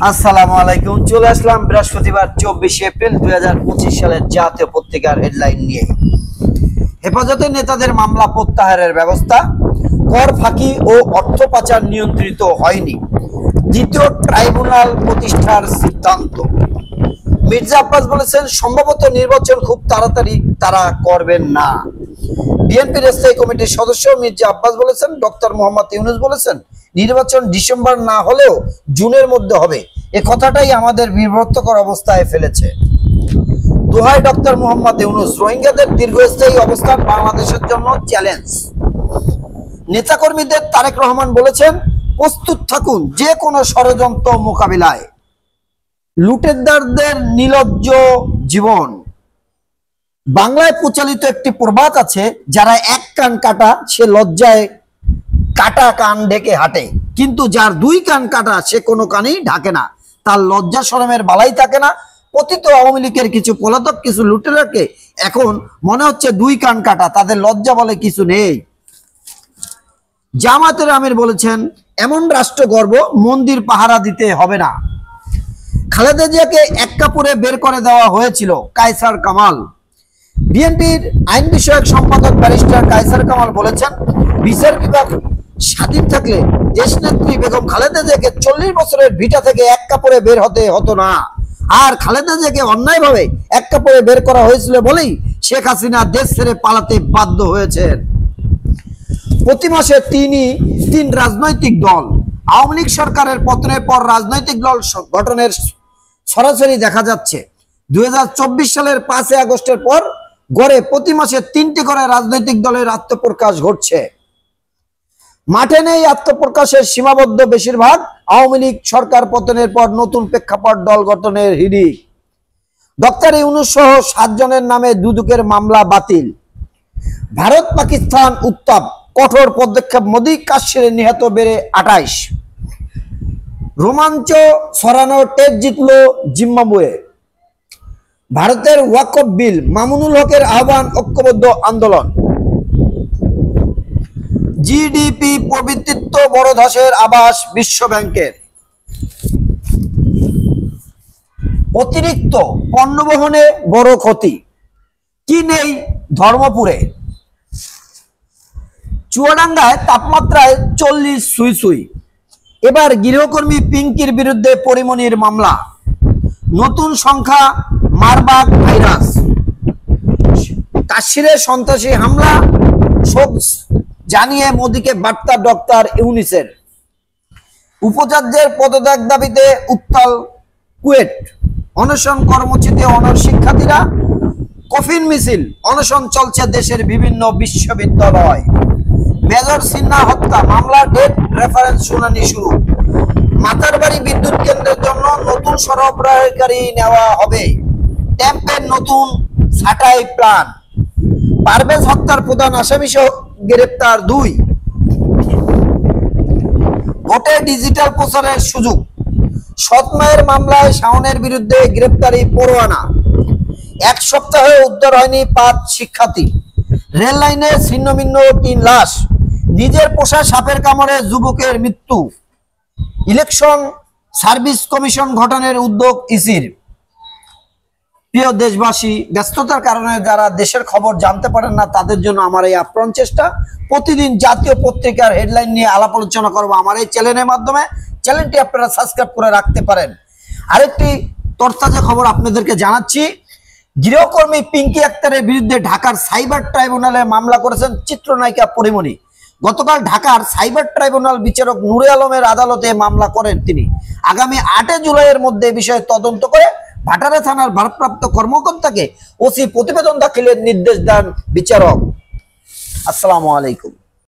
আসসালামু আলাইকুম। চলে আসলাম বৃহস্পতিবার 24 এপ্রিল 2025 সালের জাতীয় পত্রিকার হেডলাইন নিয়ে। হেফাজতের নেতাদের মামলা প্রত্যাহারের ব্যবস্থা, কর ফাঁকি ও অর্থ পাচার নিয়ন্ত্রিত হয়নি, দ্বিতীয় ট্রাইব্যুনাল প্রতিষ্ঠার সিদ্ধান্ত। মির্জা আব্বাস বলেছেন সম্ভবত নির্বাচন খুব তাড়াতাড়ি তারা করবেন না। বিএনপির স্থায়ী কমিটির সদস্য মির্জা আব্বাস বলেছেন, ডক্টর মোহাম্মদ ইউনূস বলেছেন নির্বাচন ডিসেম্বর না হলেও জুনের মধ্যে হবে। এ কথাটাই আমাদের বিব্রতকর অবস্থায় ফেলেছে। দোহায় ডক্টর মোহাম্মদ ইউনূস, রোহিঙ্গাদের দীর্ঘস্থায়ী অবস্থান বাংলাদেশের জন্য চ্যালেঞ্জ। নেতাকর্মীদের তারেক রহমান বলেছেন প্রস্তুত থাকুন যে কোনো ষড়যন্ত্র মোকাবিলায়। লুটেরদারদের নির্লজ্জ জীবন। বাংলায় প্রচলিত একটি প্রবাদ আছে, যারা এক কান কাটা সে লজ্জায় কাটা কান ঢেকে হাঁটে, কিন্তু যার দুই কান কাটা সে কোনো কানই ঢাকে না, তার লজ্জা শরমের বালাই থাকে না। পতিত আওয়ামী লীগের কিছু পলাতক কিছু লুটেরাকে এখন মনে হচ্ছে দুই কান কাটা, তাদের লজ্জা বলে কিছু নেই। জামাতের আমির বলেছেন এমন রাষ্ট্র গর্ব মন্দির পাহারা দিতে হবে না। খালেদা জিয়াকে এক কাপড়ে বের করে দেওয়া হয়েছিল, কায়সার কামাল। বিএনপির আইন বিষয়ক সম্পাদক ব্যারিস্টার কায়সার কামাল বলেছেন বিচার বিভাগ স্বাধীন থাকলে দেশনেত্রী বেগম খালেদা জিয়াকে 40 বছরের ভিটা থেকে এক কাপড়ে বের হতে হতো না। আর খালেদা জিয়াকে অন্যায়ভাবে এক কাপড়ে বের করা হয়েছিল বলেই শেখ হাসিনা দেশ ছেড়ে পালাতে বাধ্য হয়েছেন। প্রতি মাসে তিন রাজনৈতিক দল। আওয়ামী লীগ সরকারের পতনের পর রাজনৈতিক দল গঠনের সরাসরি দেখা যাচ্ছে। 2024 সালের 5 আগস্টের পর গড়ে প্রতি মাসে 3টি করে রাজনৈতিক দলের আত্মপ্রকাশ ঘটছে। মাঠে নেই আত্মপ্রকাশের সীমাবদ্ধ বেশিরভাগ। আওয়ামী লীগ সরকার পতনের পর নতুন প্রেক্ষাপট দল গঠনের হিড়িক। ডক্টর ইউনূস সহ 7 জনের নামে দুদকের মামলা বাতিল। ভারত পাকিস্তান উত্তাপ, কঠোর পদক্ষেপ মোদি, কাশ্মীরে নিহত বেড়ে 28। রোমাঞ্চ ছড়ানো টেস্ট জিতল জিম্বাবুয়ে। ভারতের ওয়াকফ বিল, মামুনুল হকের আহ্বান, ঐক্যবদ্ধ আন্দোলন। জিডিপি প্রবৃদ্ধিত্ব বড় ধসের আভাস বিশ্ব ব্যাংকের। অতিরিক্ত পণ্য বহনে বড় ক্ষতি, কি নেই ধর্মপুরে। চুয়াডাঙ্গায় তাপমাত্রায় 40 সুই। এবার গৃহকর্মী পিঙ্কির বিরুদ্ধে পরিমণির মামলা। নতুন সংখ্যা মারবার্গ ভাইরাস। কাশ্মীরে সন্ত্রাসী হামলা, শোক জানিয়ে মোদিকে বার্তা ডক্টর ইউনূসের। উপাচার্যের পদত্যাগ দাবিতে উত্তাল কুয়েট। অনশন কর্মসূচিতে অনর শিক্ষার্থীরা। কফিন মিছিল, অনশন চলছে দেশের বিভিন্ন বিশ্ববিদ্যালয়। মেজর সিনহা হত্যা মামলা ডেট রেফারেন্স শুনানি শুরু। মাতারবাড়ি বিদ্যুৎ কেন্দ্রের জন্য নতুন সরবরাহকারী নেওয়া হবে। ট্যাম্পের নতুন ছাঁটাই প্ল্যান। পারভেজ হত্যার প্রধান আসামি সহ গ্রেপ্তার 2। ভোটে ডিজিটাল প্রচারের সুযোগ। সৎমায়ের মামলায় শাওনের বিরুদ্ধে গ্রেপ্তারি পরোয়ানা। 1 সপ্তাহে উদ্ধার হয়নি 5 শিক্ষার্থী। রেল লাইনে ছিন্নভিন্ন 3 লাশ। নিজের পোষা সাপের কামড়ে যুবকের মৃত্যু। ইলেকশন সার্ভিস কমিশন গঠনের উদ্যোগ ইসির। প্রিয় দেশবাসী, ব্যস্ততার কারণে যারা দেশের খবর জানতে পারেন না তাদের জন্য আমার এই আপ্রাণ চেষ্টা। প্রতিদিন জাতীয় পত্রিকার হেডলাইন নিয়ে আলাপ আলোচনা করবো আমার এই চ্যানেলের মাধ্যমে। চ্যানেলটি আপনারা সাবস্ক্রাইব করে রাখতে পারেন। আরেকটি তরতাজা খবর আপনাদেরকে জানাচ্ছি। গৃহকর্মী পিঙ্কি আক্তারের বিরুদ্ধে ঢাকার সাইবার ট্রাইব্যুনালে মামলা করেছেন চিত্রনায়িকা পরিমণি। গতকাল ঢাকার সাইবার ট্রাইব্যুনাল বিচারক নূরে আলমের আদালতে মামলা করেন তিনি। আগামী 8 জুলাইয়ের মধ্যে বিষয়ে তদন্ত করে ভাটারা থানার ভারপ্রাপ্ত কর্মকর্তাকে ওসি প্রতিবেদন দাখিলের নির্দেশ দেন বিচারক। আসসালামু আলাইকুম।